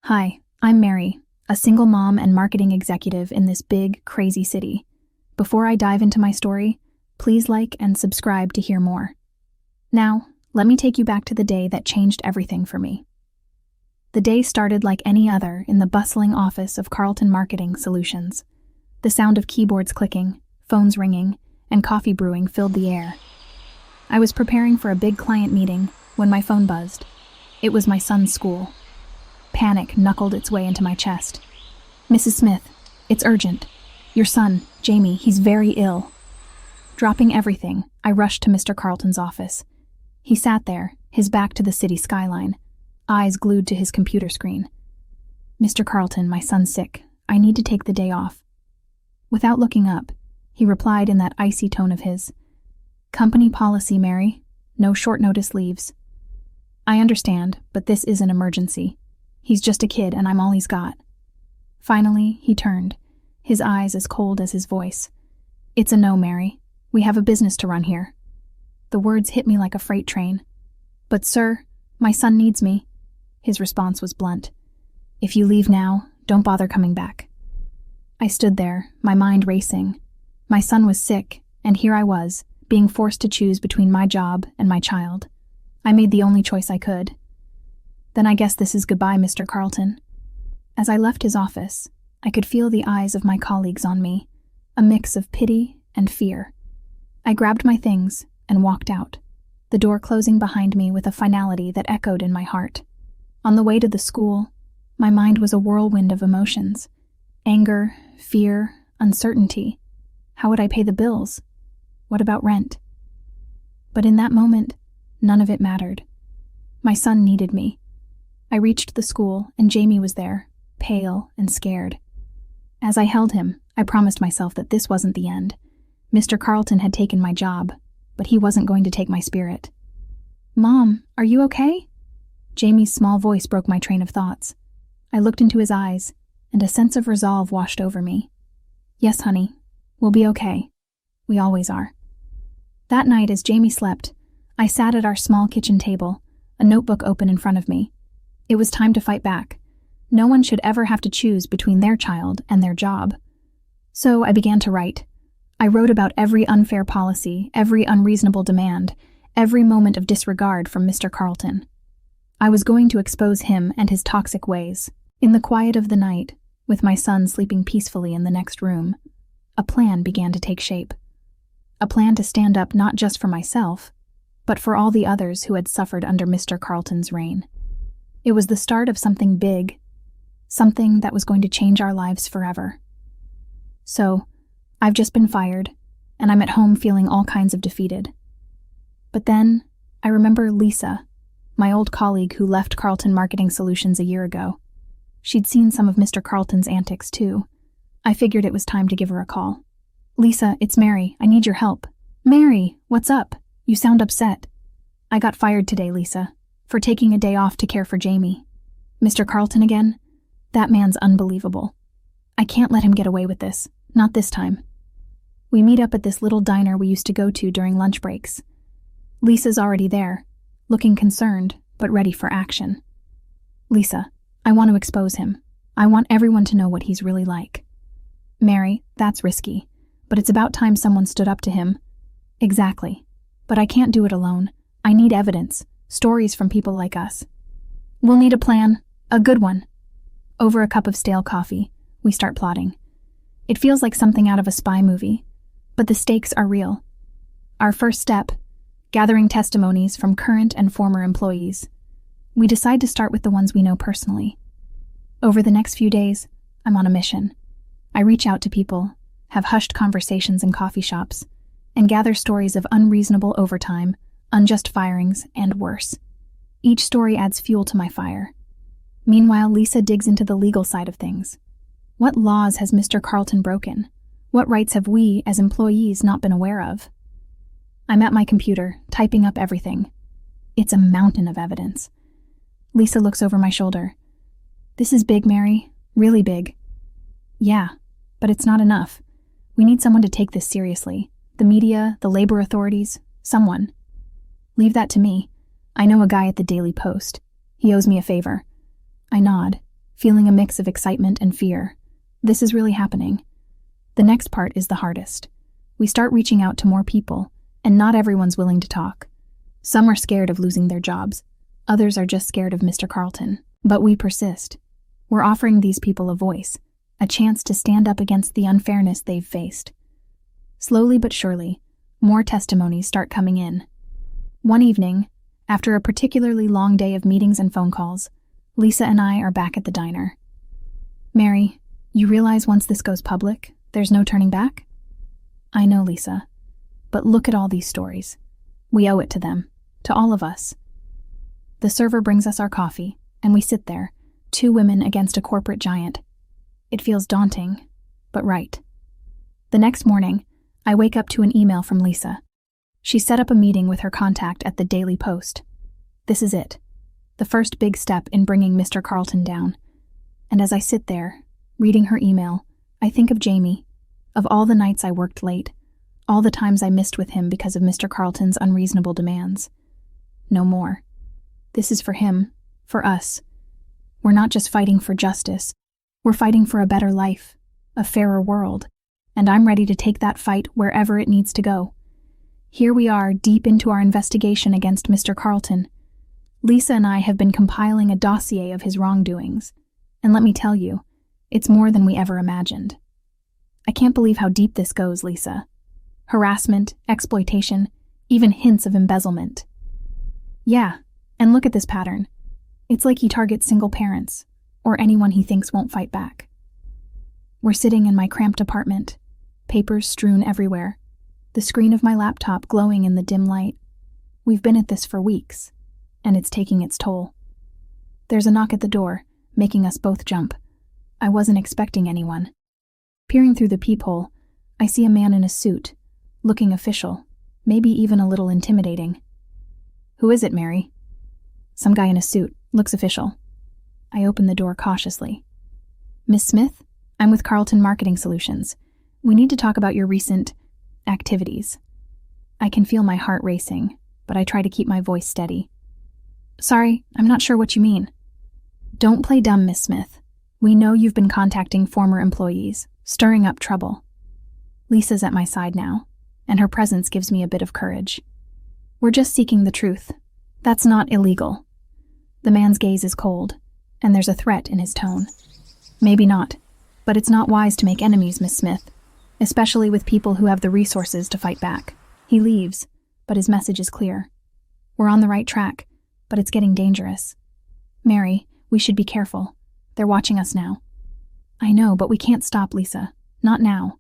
Hi, I'm Mary, a single mom and marketing executive in this big, crazy city. Before I dive into my story, please like and subscribe to hear more. Now, let me take you back to the day that changed everything for me. The day started like any other in the bustling office of Carlton Marketing Solutions. The sound of keyboards clicking, phones ringing, and coffee brewing filled the air. I was preparing for a big client meeting when my phone buzzed. It was my son's school. Panic knuckled its way into my chest. "Mrs. Smith, it's urgent. Your son, Jamie, he's very ill." Dropping everything, I rushed to Mr. Carlton's office. He sat there, his back to the city skyline, eyes glued to his computer screen. "Mr. Carlton, my son's sick. I need to take the day off." Without looking up, he replied in that icy tone of his. "Company policy, Mary. No short notice leaves." "I understand, but this is an emergency. He's just a kid and I'm all he's got." Finally, he turned, his eyes as cold as his voice. "It's a no, Mary. We have a business to run here." The words hit me like a freight train. "But sir, my son needs me." His response was blunt. "If you leave now, don't bother coming back." I stood there, my mind racing. My son was sick, and here I was, being forced to choose between my job and my child. I made the only choice I could. "Then I guess this is goodbye, Mr. Carlton." As I left his office, I could feel the eyes of my colleagues on me, a mix of pity and fear. I grabbed my things and walked out, the door closing behind me with a finality that echoed in my heart. On the way to the school, my mind was a whirlwind of emotions. Anger, fear, uncertainty. How would I pay the bills? What about rent? But in that moment, none of it mattered. My son needed me. I reached the school, and Jamie was there, pale and scared. As I held him, I promised myself that this wasn't the end. Mr. Carlton had taken my job, but he wasn't going to take my spirit. "Mom, are you okay?" Jamie's small voice broke my train of thoughts. I looked into his eyes, and a sense of resolve washed over me. "Yes, honey, we'll be okay. We always are." That night, as Jamie slept, I sat at our small kitchen table, a notebook open in front of me. It was time to fight back. No one should ever have to choose between their child and their job. So I began to write. I wrote about every unfair policy, every unreasonable demand, every moment of disregard from Mr. Carlton. I was going to expose him and his toxic ways. In the quiet of the night, with my son sleeping peacefully in the next room, a plan began to take shape. A plan to stand up not just for myself, but for all the others who had suffered under Mr. Carlton's reign. It was the start of something big, something that was going to change our lives forever. So, I've just been fired, and I'm at home feeling all kinds of defeated. But then, I remember Lisa, my old colleague who left Carlton Marketing Solutions a year ago. She'd seen some of Mr. Carlton's antics too. I figured it was time to give her a call. "Lisa, it's Mary. I need your help." "Mary, what's up? You sound upset." "I got fired today, Lisa, for taking a day off to care for Jamie." "Mr. Carlton again? That man's unbelievable. I can't let him get away with this. Not this time." We meet up at this little diner we used to go to during lunch breaks. Lisa's already there, looking concerned, but ready for action. "Lisa, I want to expose him. I want everyone to know what he's really like." "Mary, that's risky, but it's about time someone stood up to him." "Exactly. But I can't do it alone. I need evidence, stories from people like us." "We'll need a plan, a good one." Over a cup of stale coffee, we start plotting. It feels like something out of a spy movie, but the stakes are real. Our first step, gathering testimonies from current and former employees. We decide to start with the ones we know personally. Over the next few days, I'm on a mission. I reach out to people, have hushed conversations in coffee shops, and gather stories of unreasonable overtime, unjust firings, and worse. Each story adds fuel to my fire. Meanwhile, Lisa digs into the legal side of things. What laws has Mr. Carlton broken? What rights have we, as employees, not been aware of? I'm at my computer, typing up everything. It's a mountain of evidence. Lisa looks over my shoulder. "This is big, Mary. Really big." "Yeah, but it's not enough. We need someone to take this seriously. The media, the labor authorities, someone." "Leave that to me. I know a guy at the Daily Post. He owes me a favor." I nod, feeling a mix of excitement and fear. This is really happening. The next part is the hardest. We start reaching out to more people, and not everyone's willing to talk. Some are scared of losing their jobs. Others are just scared of Mr. Carlton. But we persist. We're offering these people a voice, a chance to stand up against the unfairness they've faced. Slowly but surely, more testimonies start coming in. One evening, after a particularly long day of meetings and phone calls, Lisa and I are back at the diner. "Mary, you realize once this goes public, there's no turning back?" "I know, Lisa. But look at all these stories. We owe it to them, to all of us." The server brings us our coffee, and we sit there, two women against a corporate giant. It feels daunting, but right. The next morning, I wake up to an email from Lisa. She set up a meeting with her contact at the Daily Post. This is it, the first big step in bringing Mr. Carlton down. And as I sit there, reading her email, I think of Jamie, of all the nights I worked late, all the times I missed with him because of Mr. Carlton's unreasonable demands. No more. This is for him, for us. We're not just fighting for justice, we're fighting for a better life, a fairer world, and I'm ready to take that fight wherever it needs to go. Here we are, deep into our investigation against Mr. Carlton. Lisa and I have been compiling a dossier of his wrongdoings, and let me tell you, it's more than we ever imagined. I can't believe how deep this goes, Lisa. Harassment, exploitation, even hints of embezzlement. Yeah, and look at this pattern. It's like he targets single parents, or anyone he thinks won't fight back. We're sitting in my cramped apartment, papers strewn everywhere, the screen of my laptop glowing in the dim light. We've been at this for weeks, and it's taking its toll. There's a knock at the door, making us both jump. I wasn't expecting anyone. Peering through the peephole, I see a man in a suit, looking official, maybe even a little intimidating. "Who is it, Mary?" "Some guy in a suit, looks official." I open the door cautiously. "Miss Smith, I'm with Carlton Marketing Solutions. We need to talk about your recent activities." I can feel my heart racing, but I try to keep my voice steady. "Sorry, I'm not sure what you mean." "Don't play dumb, Miss Smith. We know you've been contacting former employees, stirring up trouble." Lisa's at my side now, and her presence gives me a bit of courage. "We're just seeking the truth. That's not illegal." The man's gaze is cold, and there's a threat in his tone. "Maybe not, but it's not wise to make enemies, Miss Smith, especially with people who have the resources to fight back." He leaves, but his message is clear. We're on the right track, but it's getting dangerous. "Mary, we should be careful. They're watching us now." "I know, but we can't stop, Lisa. Not now."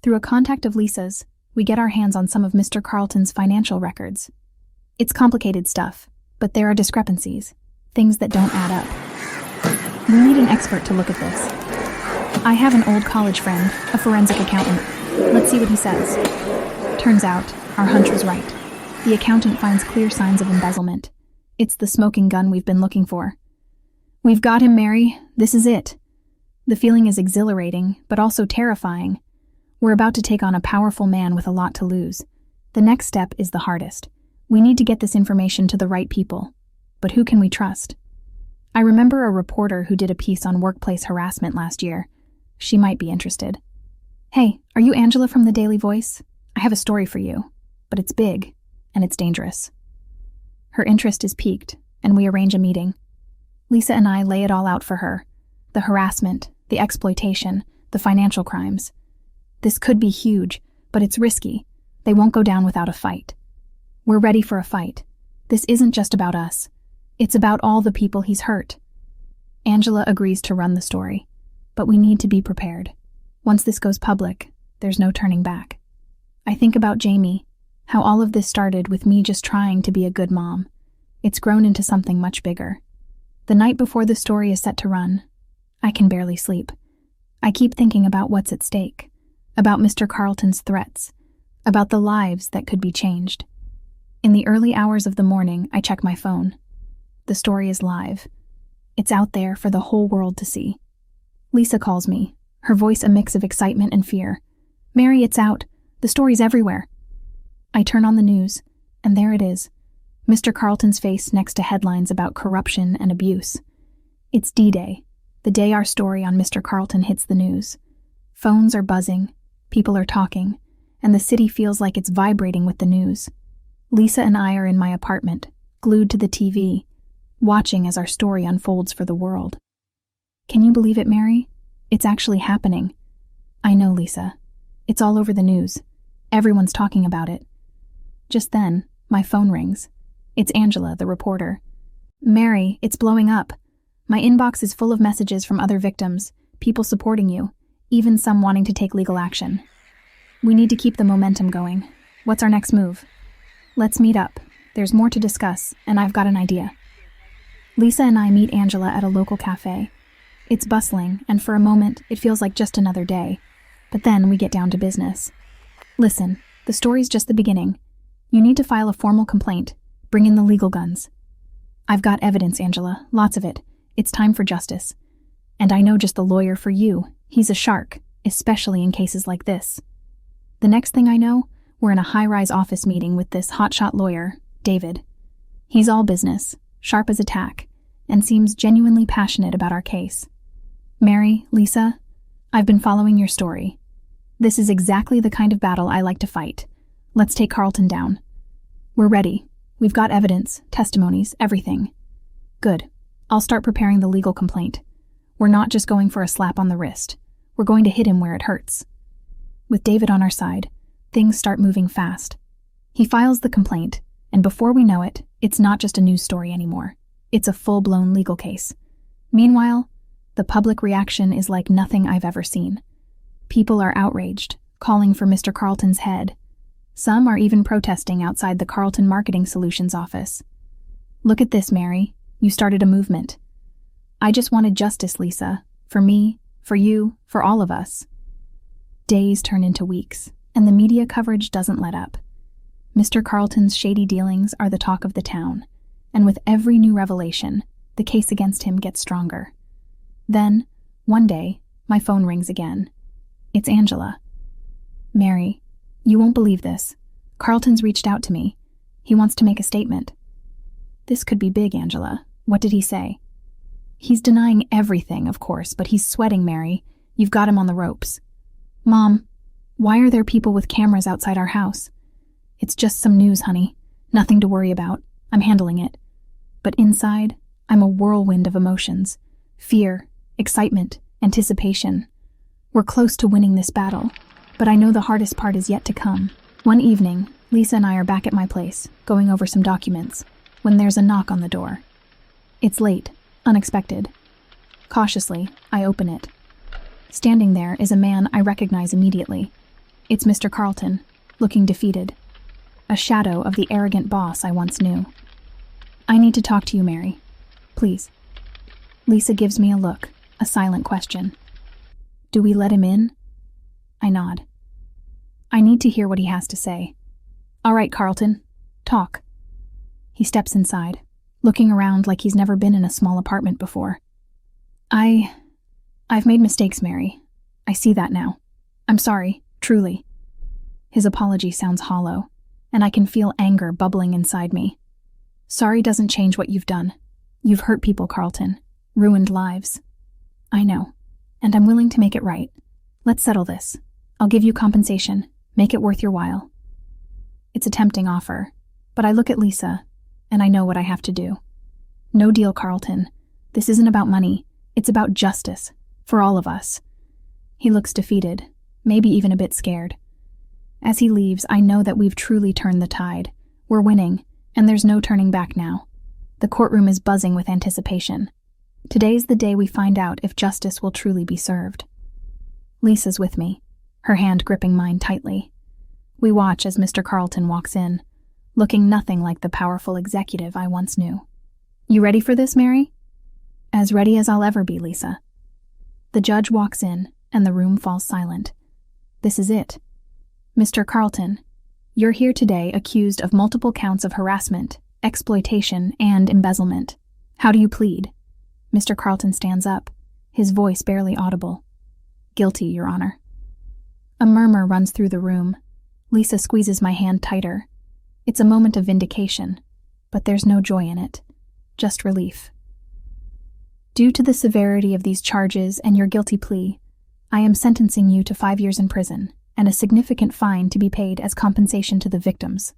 Through a contact of Lisa's, we get our hands on some of Mr. Carlton's financial records. It's complicated stuff, but there are discrepancies, things that don't add up. We need an expert to look at this. I have an old college friend, a forensic accountant. Let's see what he says. Turns out, our hunch was right. The accountant finds clear signs of embezzlement. It's the smoking gun we've been looking for. "We've got him, Mary. This is it." The feeling is exhilarating, but also terrifying. We're about to take on a powerful man with a lot to lose. The next step is the hardest. We need to get this information to the right people. But who can we trust? I remember a reporter who did a piece on workplace harassment last year. She might be interested. "Hey, are you Angela from the Daily Voice? I have a story for you, but it's big, and it's dangerous." Her interest is piqued, and we arrange a meeting. Lisa and I lay it all out for her. The harassment, the exploitation, the financial crimes. This could be huge, but it's risky. They won't go down without a fight. We're ready for a fight. This isn't just about us. It's about all the people he's hurt. Angela agrees to run the story, but we need to be prepared. Once this goes public, there's no turning back. I think about Jamie, how all of this started with me just trying to be a good mom. It's grown into something much bigger. The night before the story is set to run, I can barely sleep. I keep thinking about what's at stake, about Mr. Carlton's threats, about the lives that could be changed. In the early hours of the morning, I check my phone. The story is live. It's out there for the whole world to see. Lisa calls me, her voice a mix of excitement and fear. "Mary, it's out. The story's everywhere." I turn on the news, and there it is. Mr. Carlton's face next to headlines about corruption and abuse. It's D-Day, The day our story on Mr. Carlton hits the news. Phones are buzzing, people are talking, and the city feels like it's vibrating with the news. Lisa and I are in my apartment, glued to the TV, watching as our story unfolds for the world. Can you believe it, Mary? It's actually happening. I know, Lisa. It's all over the news. Everyone's talking about it. Just then, my phone rings. It's Angela, the reporter. Mary, it's blowing up. My inbox is full of messages from other victims, people supporting you, even some wanting to take legal action. We need to keep the momentum going. What's our next move? Let's meet up. There's more to discuss, and I've got an idea. Lisa and I meet Angela at a local cafe. It's bustling, and for a moment, it feels like just another day. But then we get down to business. Listen, the story's just the beginning. You need to file a formal complaint. Bring in the legal guns. I've got evidence, Angela, lots of it. It's time for justice. And I know just the lawyer for you. He's a shark, especially in cases like this. The next thing I know, we're in a high-rise office meeting with this hotshot lawyer, David. He's all business, sharp as a tack, and seems genuinely passionate about our case. Mary, Lisa, I've been following your story. This is exactly the kind of battle I like to fight. Let's take Carlton down. We're ready. We've got evidence, testimonies, everything. Good. I'll start preparing the legal complaint. We're not just going for a slap on the wrist. We're going to hit him where it hurts. With David on our side, things start moving fast. He files the complaint, and before we know it, it's not just a news story anymore. It's a full-blown legal case. Meanwhile, the public reaction is like nothing I've ever seen. People are outraged, calling for Mr. Carlton's head. Some are even protesting outside the Carlton Marketing Solutions office. Look at this, Mary. You started a movement. I just wanted justice, Lisa. For me, for you, for all of us. Days turn into weeks, and the media coverage doesn't let up. Mr. Carlton's shady dealings are the talk of the town, and with every new revelation, the case against him gets stronger. Then, one day, my phone rings again. It's Angela. Mary, you won't believe this. Carlton's reached out to me. He wants to make a statement. This could be big, Angela. What did he say? He's denying everything, of course, but he's sweating, Mary. You've got him on the ropes. Mom, why are there people with cameras outside our house? It's just some news, honey. Nothing to worry about. I'm handling it. But inside, I'm a whirlwind of emotions. Fear, excitement, anticipation. We're close to winning this battle, but I know the hardest part is yet to come. One evening, Lisa and I are back at my place, going over some documents, when there's a knock on the door. It's late, unexpected. Cautiously, I open it. Standing there is a man I recognize immediately. It's Mr. Carlton, looking defeated. A shadow of the arrogant boss I once knew. I need to talk to you, Mary. Please. Lisa gives me a look, a silent question. Do we let him in? I nod. I need to hear what he has to say. All right, Carlton. Talk. He steps inside, looking around like he's never been in a small apartment before. I've made mistakes, Mary. I see that now. I'm sorry, truly. His apology sounds hollow, and I can feel anger bubbling inside me. Sorry doesn't change what you've done. You've hurt people, Carlton. Ruined lives. I know, and I'm willing to make it right. Let's settle this. I'll give you compensation. Make it worth your while. It's a tempting offer, but I look at Lisa, and I know what I have to do. No deal, Carlton. This isn't about money. It's about justice. For all of us. He looks defeated, maybe even a bit scared. As he leaves, I know that we've truly turned the tide. We're winning, and there's no turning back now. The courtroom is buzzing with anticipation. Today's the day we find out if justice will truly be served. Lisa's with me, her hand gripping mine tightly. We watch as Mr. Carlton walks in, looking nothing like the powerful executive I once knew. You ready for this, Mary? As ready as I'll ever be, Lisa. The judge walks in, and the room falls silent. This is it. Mr. Carlton, you're here today accused of multiple counts of harassment, exploitation, and embezzlement. How do you plead? Mr. Carlton stands up, his voice barely audible. Guilty, Your Honor. A murmur runs through the room. Lisa squeezes my hand tighter. It's a moment of vindication, but there's no joy in it, just relief. Due to the severity of these charges and your guilty plea, I am sentencing you to 5 years in prison and a significant fine to be paid as compensation to the victims.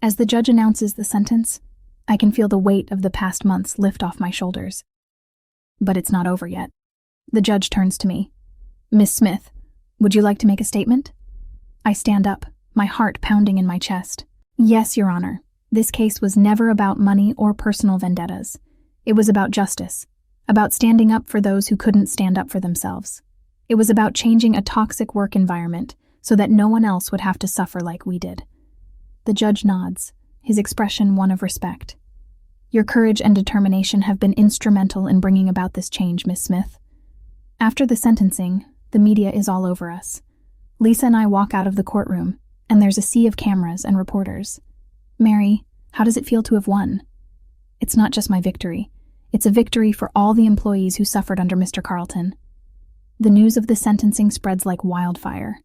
As the judge announces the sentence, I can feel the weight of the past months lift off my shoulders. But it's not over yet. The judge turns to me. Miss Smith, would you like to make a statement? I stand up, my heart pounding in my chest. Yes, Your Honor. This case was never about money or personal vendettas. It was about justice, about standing up for those who couldn't stand up for themselves. It was about changing a toxic work environment so that no one else would have to suffer like we did. The judge nods, his expression one of respect. Your courage and determination have been instrumental in bringing about this change, Miss Smith. After the sentencing, the media is all over us. Lisa and I walk out of the courtroom, and there's a sea of cameras and reporters. Mary, how does it feel to have won? It's not just my victory. It's a victory for all the employees who suffered under Mr. Carlton. The news of the sentencing spreads like wildfire.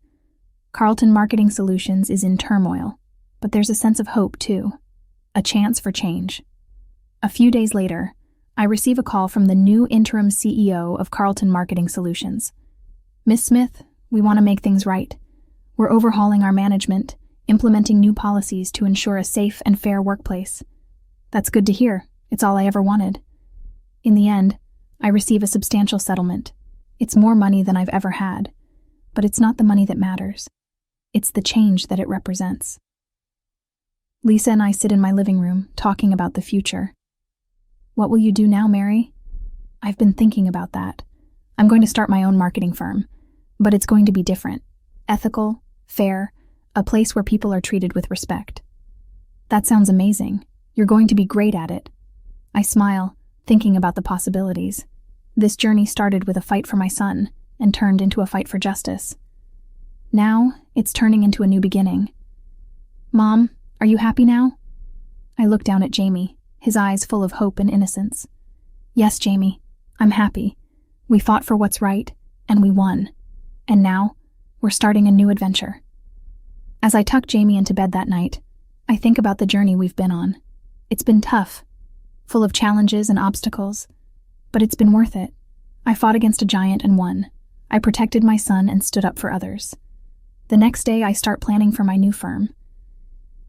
Carlton Marketing Solutions is in turmoil, but there's a sense of hope, too. A chance for change. A few days later, I receive a call from the new interim CEO of Carlton Marketing Solutions. Miss Smith, we want to make things right. We're overhauling our management, implementing new policies to ensure a safe and fair workplace. That's good to hear. It's all I ever wanted. In the end, I receive a substantial settlement. It's more money than I've ever had, but it's not the money that matters. It's the change that it represents. Lisa and I sit in my living room, talking about the future. What will you do now, Mary? I've been thinking about that. I'm going to start my own marketing firm, but it's going to be different. Ethical, fair, a place where people are treated with respect. That sounds amazing. You're going to be great at it. I smile, thinking about the possibilities. This journey started with a fight for my son and turned into a fight for justice. Now, it's turning into a new beginning. Mom, are you happy now? I look down at Jamie, his eyes full of hope and innocence. Yes, Jamie, I'm happy. We fought for what's right, and we won. And now, we're starting a new adventure. As I tuck Jamie into bed that night, I think about the journey we've been on. It's been tough, full of challenges and obstacles, but it's been worth it. I fought against a giant and won. I protected my son and stood up for others. The next day, I start planning for my new firm.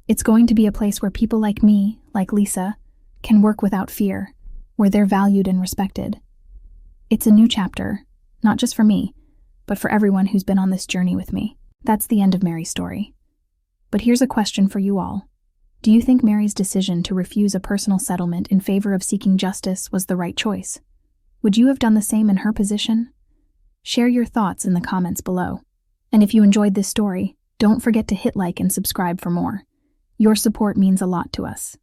It's going to be a place where people like me, like Lisa, can work without fear, where they're valued and respected. It's a new chapter, not just for me, but for everyone who's been on this journey with me. That's the end of Mary's story. But here's a question for you all. Do you think Mary's decision to refuse a personal settlement in favor of seeking justice was the right choice? Would you have done the same in her position? Share your thoughts in the comments below. And if you enjoyed this story, don't forget to hit like and subscribe for more. Your support means a lot to us.